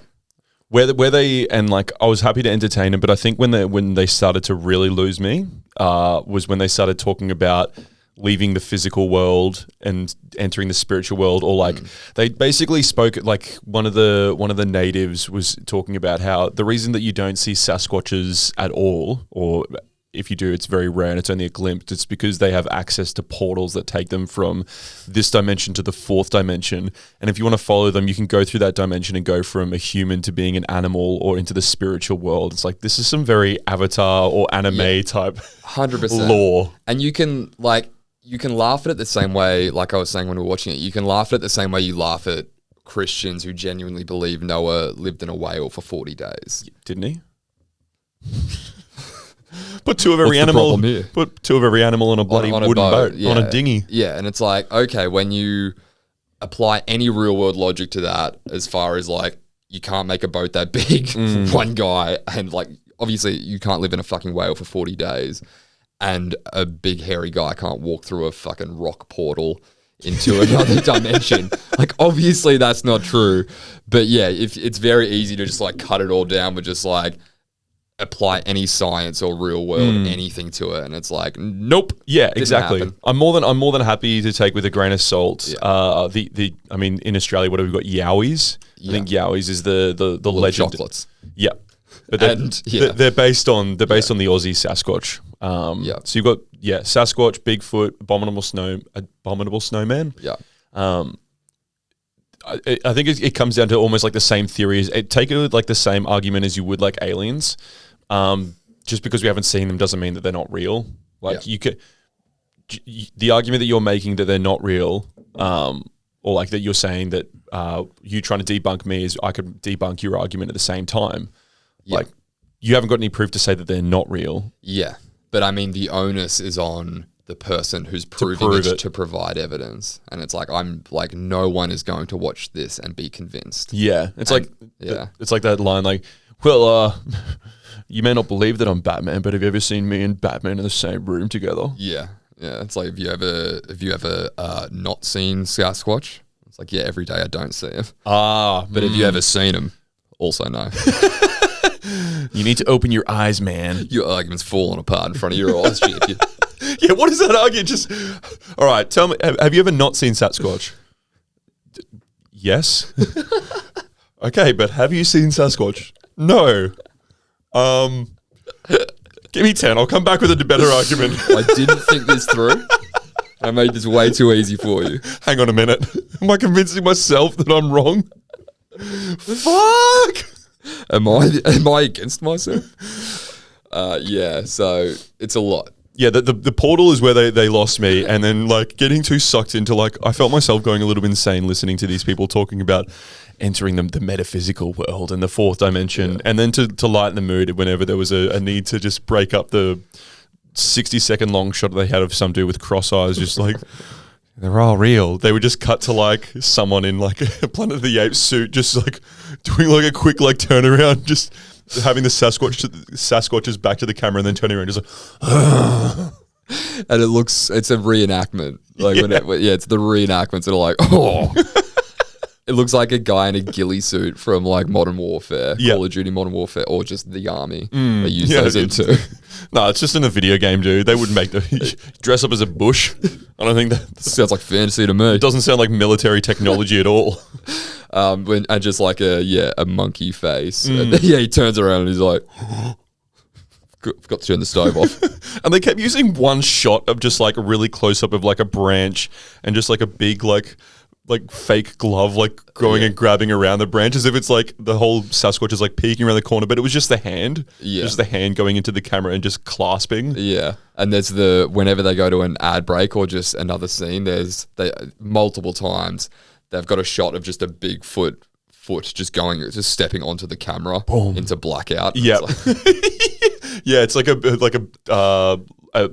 Where they and like I was happy to entertain them, but I think when they started to really lose me was when they started talking about leaving the physical world and entering the spiritual world, or like they basically spoke like one of the natives was talking about how the reason that you don't see Sasquatches at all, or if you do, it's very rare and it's only a glimpse. It's because they have access to portals that take them from this dimension to the fourth dimension. And if you want to follow them, you can go through that dimension and go from a human to being an animal or into the spiritual world. It's like, this is some very Avatar or anime type 100% lore. And you can laugh at it the same way, like I was saying when we were watching it, you can laugh at it the same way you laugh at Christians who genuinely believe Noah lived in a whale for 40 days. Didn't he? Put two of every animal on a bloody wooden boat on a dinghy. Yeah, and it's like, okay, when you apply any real world logic to that, as far as like you can't make a boat that big for one guy, and like obviously you can't live in a fucking whale for 40 days, and a big hairy guy can't walk through a fucking rock portal into another dimension. Like obviously that's not true, but yeah, if it's very easy to just like cut it all down with just like apply any science or real world anything to it, and it's like, nope. Yeah, exactly. I'm more than happy to take with a grain of salt. I mean, in Australia, what have we got? Yowies. I think Yowies is the legend. Chocolates. Yeah, but they're based on the Aussie Sasquatch. So you've got Sasquatch, Bigfoot, abominable snowman. Yeah. I think it comes down to almost like the same theories. Take it with like the same argument as you would like aliens. Just because we haven't seen them doesn't mean that they're not real. Like you could, the argument that you're making that they're not real, or like that you're saying that you trying to debunk me is I could debunk your argument at the same time. Yeah. Like you haven't got any proof to say that they're not real. Yeah, but I mean the onus is on the person who's proving it to provide evidence, and it's like I'm like no one is going to watch this and be convinced. Yeah, it's like that line like, well, you may not believe that I'm Batman, but have you ever seen me and Batman in the same room together? Yeah, it's like have you ever not seen Sasquatch? It's like every day I don't see him. But have you ever seen him? Also no. You need to open your eyes, man. Your argument's falling apart in front of your eyes, champion. Yeah, what is that argument? Just all right. Tell me, have you ever not seen Sasquatch? Yes. Okay, but have you seen Sasquatch? No. Give me 10. I'll come back with a better argument. I didn't think this through. I made this way too easy for you. Hang on a minute. Am I convincing myself that I'm wrong? Fuck. Am I against myself? So it's a lot. Yeah, the portal is where they lost me, and then like getting too sucked into like I felt myself going a little bit insane listening to these people talking about entering the metaphysical world and the fourth dimension, and then to lighten the mood whenever there was a need to just break up the 60-second long shot they had of some dude with cross eyes, just like they're all real. They would just cut to like someone in like a Planet of the Apes suit, just like doing like a quick like turnaround, just having the Sasquatches back to the camera and then turning around, just like. And it's a reenactment. Like it's the reenactments that are like, oh. It looks like a guy in a ghillie suit from like Modern Warfare, Call of Duty Modern Warfare, or just the army. They use those into. No, it's just in a video game, dude. They wouldn't make dress up as a bush. I don't think that sounds like fantasy to me. It doesn't sound like military technology at all. And just like a monkey face. And he turns around and he's like, forgot to turn the stove off. And they kept using one shot of just like a really close up of like a branch and just like a big like fake glove like going and grabbing around the branch, as if it's like the whole Sasquatch is like peeking around the corner, but it was just the hand. Yeah. Just the hand going into the camera and just clasping. Yeah. And there's whenever they go to an ad break or just another scene, multiple times they've got a shot of just a big foot just stepping onto the camera. Boom. Into blackout. Yeah. Yeah, it's like a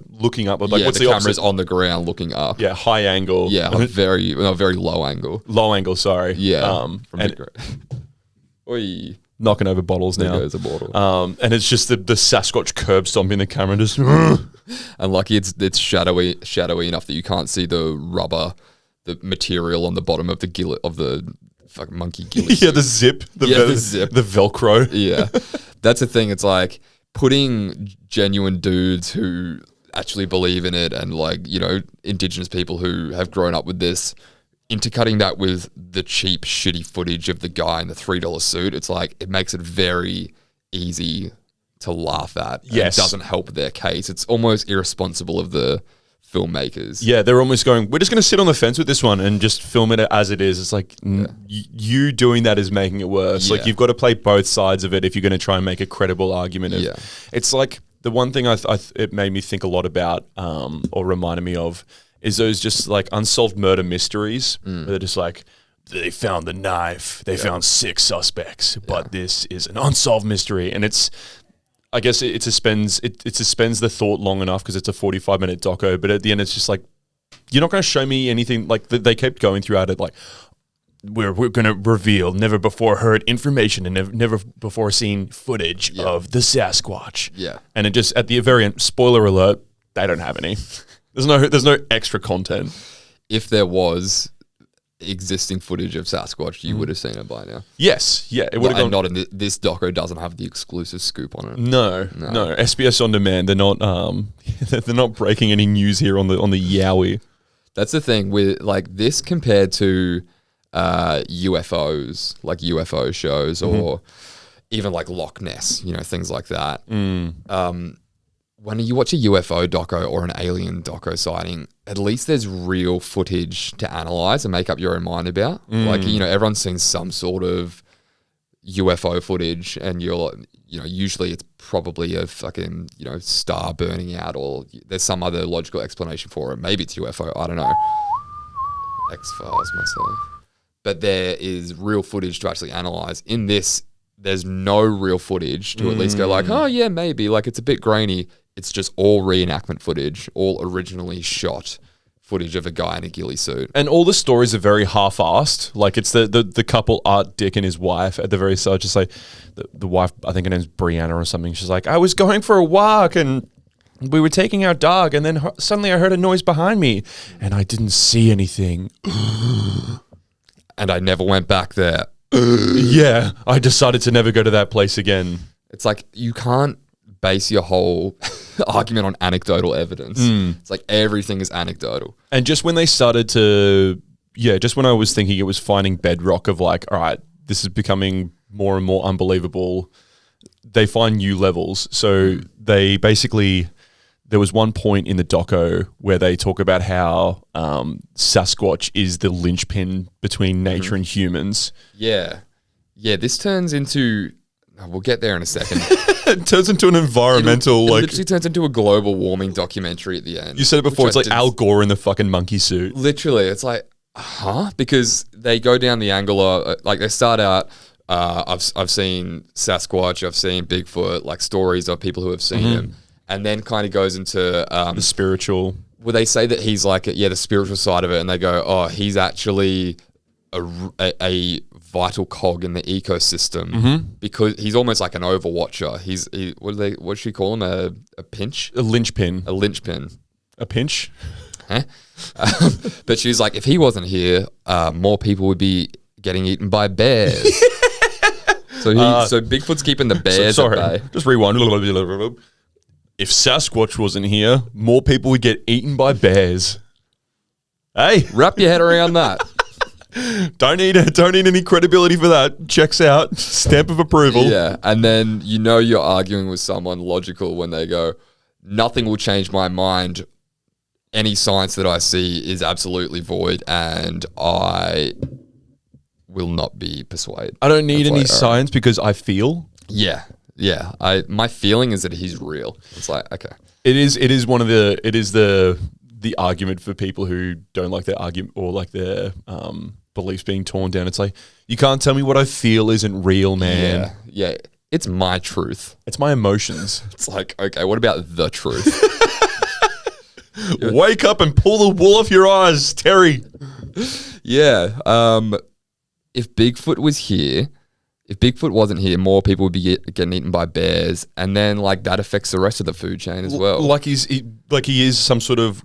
looking up. Like, what's the camera's on the ground looking up. Yeah, high angle. Yeah, very low angle. Low angle, sorry. Yeah. Knocking over bottles now. There goes a bottle. And it's just the Sasquatch curb stomping the camera, just. And lucky it's shadowy enough that you can't see the material on the bottom of the fucking monkey ghillie. Yeah, the zip. The zip. The Velcro. Yeah. That's the thing. It's like putting genuine dudes who actually believe in it and like, you know, indigenous people who have grown up with this, intercutting that with the cheap, shitty footage of the guy in the $3 suit. It's like, it makes it very easy to laugh at. Yes. It doesn't help their case. It's almost irresponsible of the filmmakers. Yeah, they're almost going, we're just going to sit on the fence with this one and just film it as it is. It's like, you doing that is making it worse. Yeah. Like, you've got to play both sides of it if you're going to try and make a credible argument. It's like, the one thing it made me think a lot about, or reminded me of, is those just like unsolved murder mysteries where they're just like, they found the knife, they found 6 suspects, but this is an unsolved mystery. And I guess it suspends the thought long enough because it's a 45-minute doco, but at the end it's just like, you're not going to show me anything. Like they kept going throughout it like, we're going to reveal never before heard information and never before seen footage of the Sasquatch. Yeah. And it just, at the very end, spoiler alert, they don't have any. There's no extra content. If there was existing footage of Sasquatch, you would have seen it by now. Yes, yeah, it would have gone. Not in this doco doesn't have the exclusive scoop on it. No. SBS on demand. They're not they're not breaking any news here on the Yowie. That's the thing with like this compared to UFOs, like UFO shows or even like Loch Ness, you know, things like that. When you watch a UFO doco or an alien doco sighting, at least there's real footage to analyze and make up your own mind about. Like, you know, everyone's seen some sort of UFO footage and usually it's probably a fucking, you know, star burning out or there's some other logical explanation for it. Maybe it's UFO, I don't know. X-Files myself. But there is real footage to actually analyze. In this, there's no real footage to at least go like, oh yeah, maybe. Like it's a bit grainy. It's just all reenactment footage, all originally shot footage of a guy in a ghillie suit. And all the stories are very half-assed. Like it's the couple, Art, Dick and his wife at the very start, just like the wife, I think her name's Brianna or something. She's like, I was going for a walk and we were taking our dog and then suddenly I heard a noise behind me and I didn't see anything. And I never went back there. Yeah, I decided to never go to that place again. It's like you can't base your whole argument on anecdotal evidence. It's like everything is anecdotal. And just when they started to, just when I was thinking it was finding bedrock of like, all right, this is becoming more and more unbelievable, they find new levels. So they basically, there was one point in the doco where they talk about how Sasquatch is the linchpin between nature and humans. Yeah. Yeah, this turns into... we'll get there in a second. It turns into an environmental... It literally turns into a global warming documentary at the end. You said it before, it's like Al Gore in the fucking monkey suit. Literally, it's like... Because they go down the angle of, like, they start out, I've seen Sasquatch, I've seen Bigfoot, like stories of people who have seen him, and then kind of goes into The spiritual. where they say that he's like, the spiritual side of it, and they go, oh, he's actually a vital cog in the ecosystem because he's almost like an overwatcher. What should you call him? A pinch? A linchpin. A linchpin. A pinch? Huh? But she's like, if he wasn't here, more people would be getting eaten by bears. So Bigfoot's keeping the bears at bay. Just rewind. If Sasquatch wasn't here, more people would get eaten by bears. Hey, Wrap your head around that. don't need any credibility for that. Checks out. Stamp of approval. Yeah, and then you're arguing with someone logical when they go, nothing will change my mind. Any science that I see is absolutely void, and I will not be persuaded. I don't need any science because I feel. Yeah. My feeling is that he's real. It's like, okay. It is the argument for people who don't like their argument or like their beliefs being torn down. It's like, you can't tell me what I feel isn't real, man. Yeah. It's my truth. It's my emotions. It's like, okay, what about the truth? Wake up and pull the wool off your eyes, Terry. Yeah. If Bigfoot was here, if Bigfoot wasn't here, more people would be getting eaten by bears, and then like that affects the rest of the food chain as well. Like he is some sort of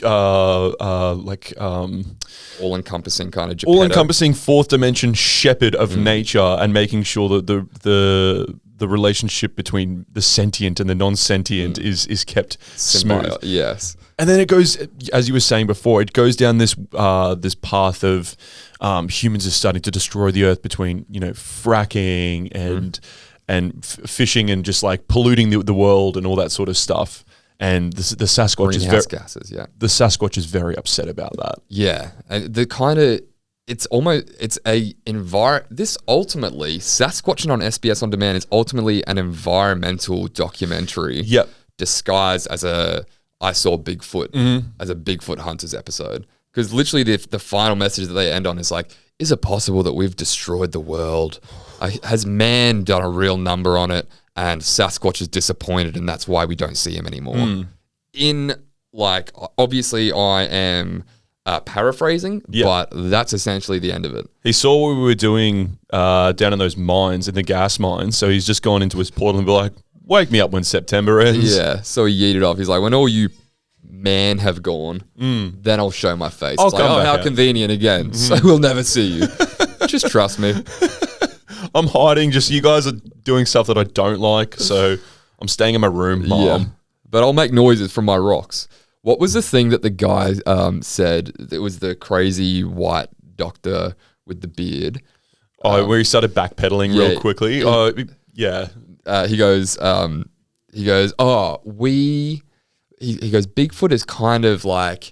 all-encompassing kind of all-encompassing fourth dimension shepherd of nature, and making sure that the relationship between the sentient and the non-sentient is kept smooth. Yes. And then it goes, as you were saying before, it goes down this path of humans are starting to destroy the earth between fracking and fishing and just like polluting the world and all that sort of stuff. And the Sasquatch is very gases. Yeah, the Sasquatch is very upset about that. Yeah, and this ultimately, Sasquatch'n on SBS On Demand is ultimately an environmental documentary. Yep. Disguised as I saw Bigfoot as a Bigfoot Hunters episode. Because literally the final message that they end on is like, is it possible that we've destroyed the world? Has man done a real number on it? And Sasquatch is disappointed, and that's why we don't see him anymore. Obviously I am paraphrasing, but that's essentially the end of it. He saw what we were doing down in those mines, in the gas mines, so he's just gone into his portal and be like, wake me up when September ends. Yeah, so he yeeted off. He's like, when all you men have gone, then I'll show my face. I'll it's like, come back how out. convenient again. So we'll never see you. Just trust me. I'm hiding, just you guys are doing stuff that I don't like, so I'm staying in my room, Mom. Yeah. But I'll make noises from my rocks. What was the thing that the guy said? It was the crazy white doctor with the beard. Where he started backpedaling real quickly. Yeah. He goes, he goes, Bigfoot is kind of like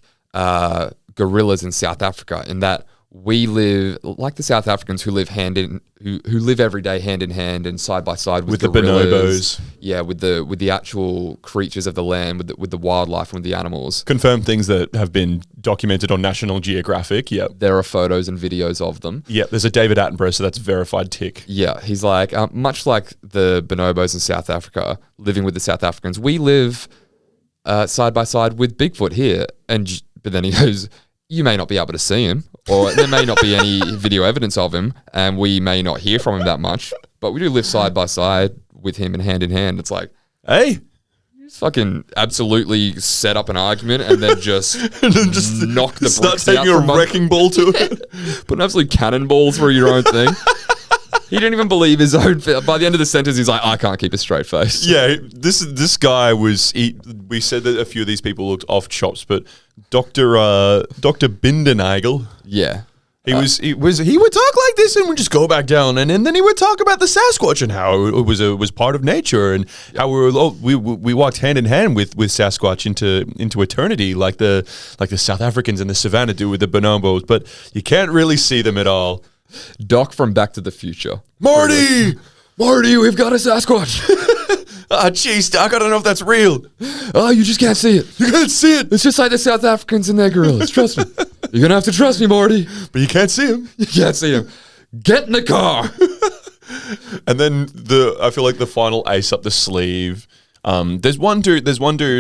gorillas in South Africa in that we live like the South Africans who live who live every day hand in hand and side by side with the gorillas. bonobos. Yeah, with the actual creatures of the land, with the wildlife and with the animals. Confirmed things that have been documented on National Geographic. Yep. There are photos and videos of them. Yeah, there's a David Attenborough, so that's verified tick. Yeah, he's like, much like the bonobos in South Africa, living with the South Africans, we live side by side with Bigfoot here. But then he goes, you may not be able to see him, or there may not be any video evidence of him, and we may not hear from him that much, but we do live side by side with him and hand in hand. It's like, hey, you just fucking absolutely set up an argument and then just knock the start bricks taking out a wrecking ball to it. Put an absolute cannonball through your own thing. He didn't even believe his own. By the end of the sentence, he's like, I can't keep a straight face. Yeah, this guy was. We said that a few of these people looked off chops, but Dr. Bindernagel. Yeah. He would talk like this and would just go back down, and then he would talk about the Sasquatch and how it was part of nature, and how we walked hand in hand with Sasquatch into eternity, like the South Africans in the savannah do with the bonobos, but you can't really see them at all. Doc from Back to the Future. Marty, we've got a Sasquatch. Jeez, Doc, I don't know if that's real. Oh, you just can't see it. You can't see it. It's just like the South Africans and their gorillas. Trust me. You're gonna have to trust me, Morty. But you can't see him. You can't see him. Get in the car. And then I feel like the final ace up the sleeve. There's one dude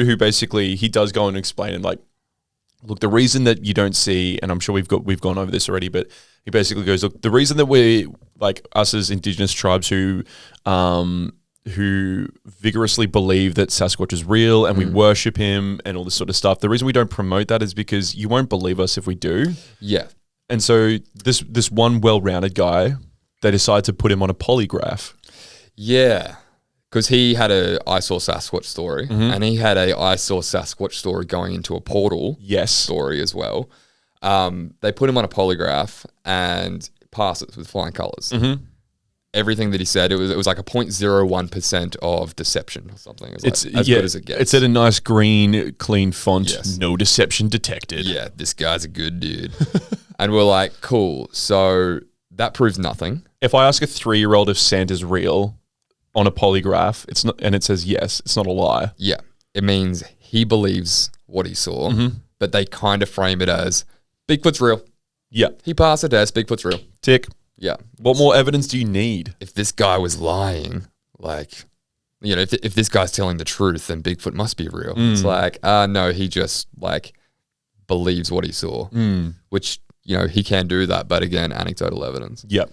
who basically he does go and explain and like, look, the reason that you don't see, and I'm sure we've gone over this already, but he basically goes, look, the reason that we like us as indigenous tribes who vigorously believe that Sasquatch is real and we worship him and all this sort of stuff. The reason we don't promote that is because you won't believe us if we do. Yeah. And so this one well-rounded guy, they decide to put him on a polygraph. Yeah. Because he had a I saw Sasquatch story and he had a I saw Sasquatch story going into a portal story as well. They put him on a polygraph and passes with flying colors. Everything that he said, it was like a 0.01% of deception or something. It was like as good as it gets. It's at a nice green, clean font. Yes. No deception detected. Yeah, this guy's a good dude. And we're like, cool. So that proves nothing. If I ask a 3-year-old if Santa's real on a polygraph, it's not, and it says yes, it's not a lie. Yeah, it means he believes what he saw, but they kind of frame it as Bigfoot's real. Yeah, he passed the test. Bigfoot's real. Tick. Yeah. What more evidence do you need? If this guy was lying, like, you know, if this guy's telling the truth, then Bigfoot must be real. It's like, no, he just like believes what he saw, which, you know, he can do that. But again, anecdotal evidence. Yep.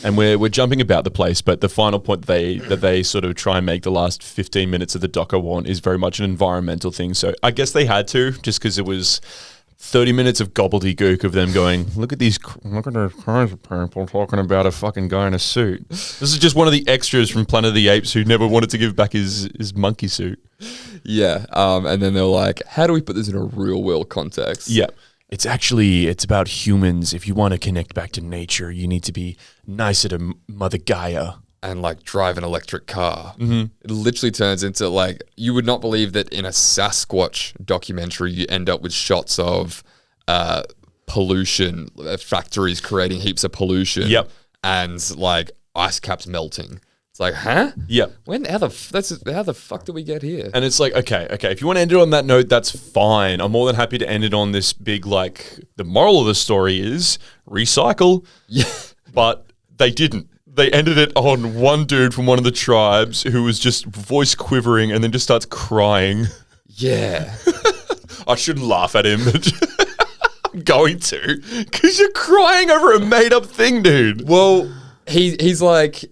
And we're jumping about the place, but the final point that they sort of try and make the last 15 minutes of the doco want is very much an environmental thing. So I guess they had to, just because it was 30 minutes of gobbledygook of them going, look at these kinds of people talking about a fucking guy in a suit. This is just one of the extras from Planet of the Apes who never wanted to give back his monkey suit. Yeah. And then they're like, how do we put this in a real world context? Yeah. It's about humans. If you want to connect back to nature, you need to be nicer to Mother Gaia. And like drive an electric car. It literally turns into like, you would not believe that in a Sasquatch documentary, you end up with shots of pollution, factories creating heaps of pollution. Yep. And like ice caps melting. It's like, huh? Yep. How the fuck did we get here? And it's like, okay. If you want to end it on that note, that's fine. I'm more than happy to end it on this big, like, the moral of the story is recycle. Yeah. But they didn't. They ended it on one dude from one of the tribes who was just voice quivering and then just starts crying. Yeah. I shouldn't laugh at him, but I'm going to. Because you're crying over a made-up thing, dude. Well, he's like...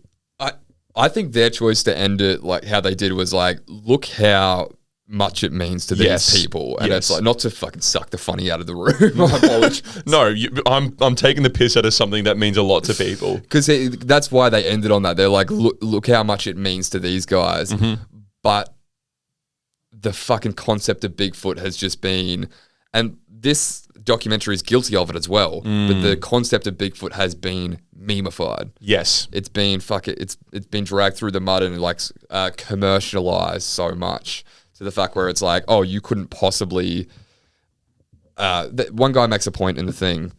I think their choice to end it like how they did was like, look how much it means to these people. And it's like, not to fucking suck the funny out of the room. I apologize. No, I'm taking the piss out of something that means a lot to people. Because that's why they ended on that. They're like, look how much it means to these guys. But the fucking concept of Bigfoot has just been, and this documentary is guilty of it as well, but the concept of Bigfoot has been memeified. Yes. It's been it's been dragged through the mud and like commercialized so much to the fact where it's like, oh, you couldn't possibly one guy makes a point in the thing.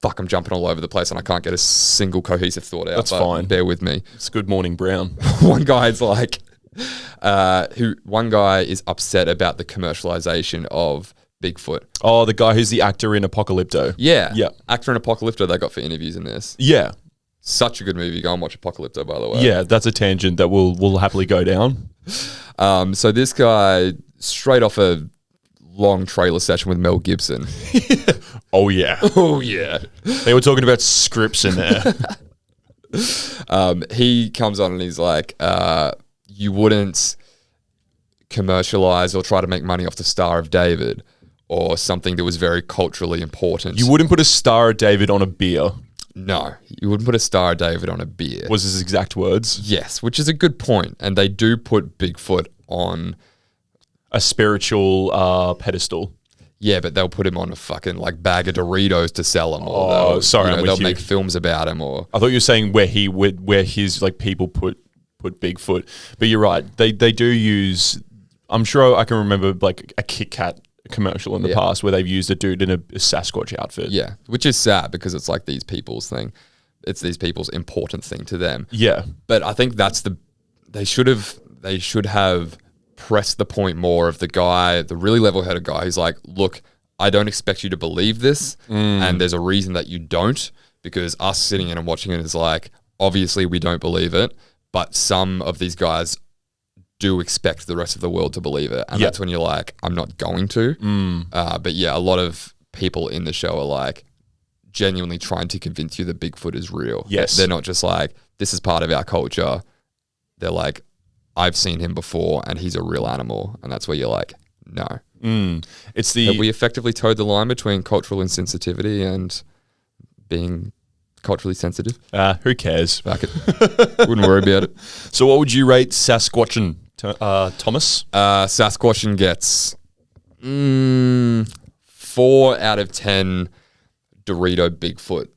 Fuck, I'm jumping all over the place and I can't get a single cohesive thought out. That's fine. Bear with me. It's Good Morning Brown. One guy's like one guy is upset about the commercialization of Bigfoot. Oh, the guy who's the actor in Apocalypto. Yeah. Yeah. Actor in Apocalypto they got for interviews in this. Yeah. Such a good movie. Go and watch Apocalypto, by the way. Yeah, that's a tangent that we'll happily go down. So this guy, straight off a long trailer session with Mel Gibson. Oh, yeah. Oh, yeah. They were talking about scripts in there. He comes on and he's like, you wouldn't commercialize or try to make money off the Star of David or something that was very culturally important. You wouldn't put a Star of David on a beer. No, you wouldn't put a Star of David on a beer. Was his exact words? Yes, which is a good point. And they do put Bigfoot on a spiritual pedestal. Yeah, but they'll put him on a fucking like bag of Doritos to sell him. Or they'll make films about him. Or I thought you were saying where his like people put Bigfoot. But you're right. They do use. I'm sure I can remember like a Kit Kat commercial in the past where they've used a dude in a Sasquatch outfit. Yeah, which is sad because it's like these people's thing. It's these people's important thing to them. Yeah. But I think that's they should have pressed the point more of the guy, the really level-headed guy who's like, look, I don't expect you to believe this, and there's a reason that you don't, because us sitting in and watching it is like, obviously we don't believe it, but some of these guys do expect the rest of the world to believe it, and that's when you're like, I'm not going to. But yeah, a lot of people in the show are like genuinely trying to convince you that Bigfoot is real. Yes. They're not just like, this is part of our culture. They're like, I've seen him before and he's a real animal. And that's where you're like, no. It's the Have we effectively towed the line between cultural insensitivity and being culturally sensitive? who cares? Fuck it. Wouldn't worry about it. So what would you rate Sasquatch'n, Thomas? Sasquatch'n gets 4 out of 10 Dorito Bigfoot,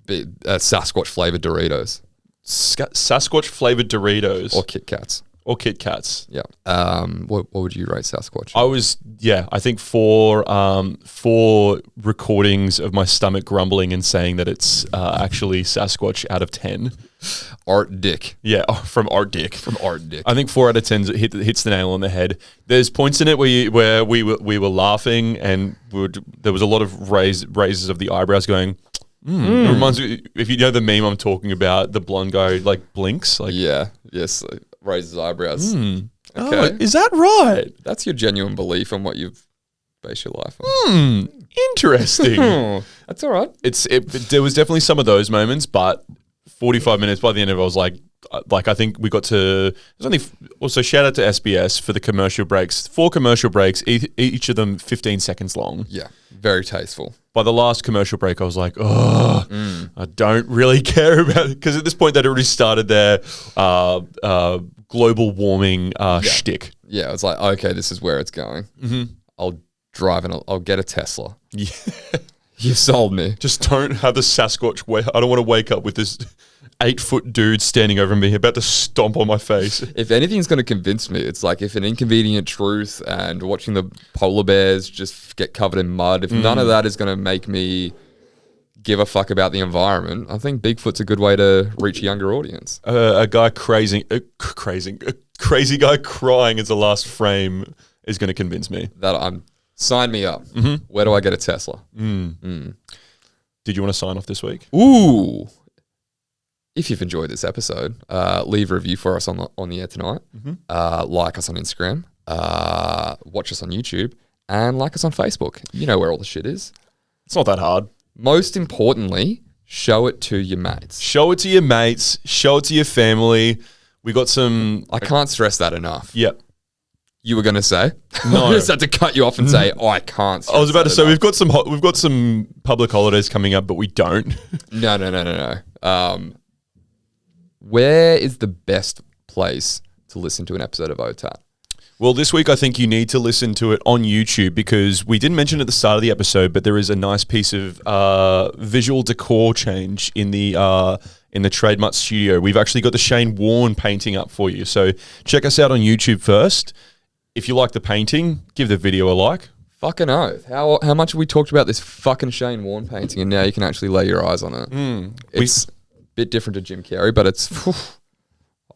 Sasquatch flavored Doritos. Sasquatch flavored Doritos Or Kit Kats. or Kit Kats. Yeah. What would you rate Sasquatch? I think four recordings of my stomach grumbling and saying that it's actually Sasquatch out of 10. Art Dick. Yeah, from Art Dick. From Art Dick. I think 4 out of 10 hits the nail on the head. There's points in it where we were laughing and there was a lot of raises of the eyebrows going. It reminds me, if you know the meme I'm talking about, the blonde guy like blinks. Like, Yeah. Yes. Raises eyebrows. Okay. oh, is that right? That's your genuine belief on what you've based your life on. Interesting. That's all right. There was definitely some of those moments, but 45 minutes by the end of it, I was like I think we got to. There's only also shout out to SBS for the commercial breaks. 4 commercial breaks, each of them 15 seconds long. Yeah. Very tasteful. By the last commercial break, I was like, oh, I don't really care about it. Because at this point, they'd already started their global warming shtick. Yeah. It was like, okay, this is where it's going. I'll drive and I'll get a Tesla. Yeah. You sold me. Just don't have the Sasquatch. I don't want to wake up with this 8-foot dude standing over me about to stomp on my face. If anything's going to convince me, it's like if an inconvenient truth and watching the polar bears just get covered in mud, if none of that is going to make me give a fuck about the environment, I think Bigfoot's a good way to reach a younger audience. A crazy guy crying as the last frame is going to convince me. Sign me up. Where do I get a Tesla? Did you want to sign off this week? Ooh. If you've enjoyed this episode, leave a review for us on the air tonight. Like us on Instagram. Watch us on YouTube. And like us on Facebook. You know where all the shit is. It's not that hard. Most importantly, show it to your mates. Show it to your mates. Show it to your family. We got some... I can't stress that enough. Yep. You were going to say? No. I just had to cut you off and say, I can't stress I was about to say, enough. we've got some public holidays coming up, but we don't. No. Where is the best place to listen to an episode of OTAT? Well, this week I think you need to listen to it on YouTube because we didn't mention at the start of the episode, but there is a nice piece of visual decor change in the Trademutt studio. We've actually got the Shane Warne painting up for you. So check us out on YouTube first. If you like the painting, give the video a like. Fucking oath. How much have we talked about this fucking Shane Warne painting and now you can actually lay your eyes on it? It's a bit different to Jim Carrey, but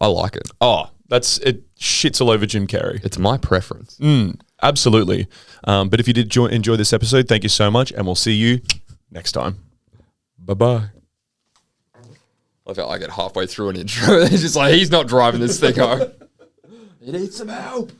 I like it. Oh, it shits all over Jim Carrey. It's my preference. Absolutely. But if you did enjoy this episode, thank you so much, and we'll see you next time. Bye-bye. I felt like I get halfway through an intro. It's just like, he's not driving this thing home. He needs some help.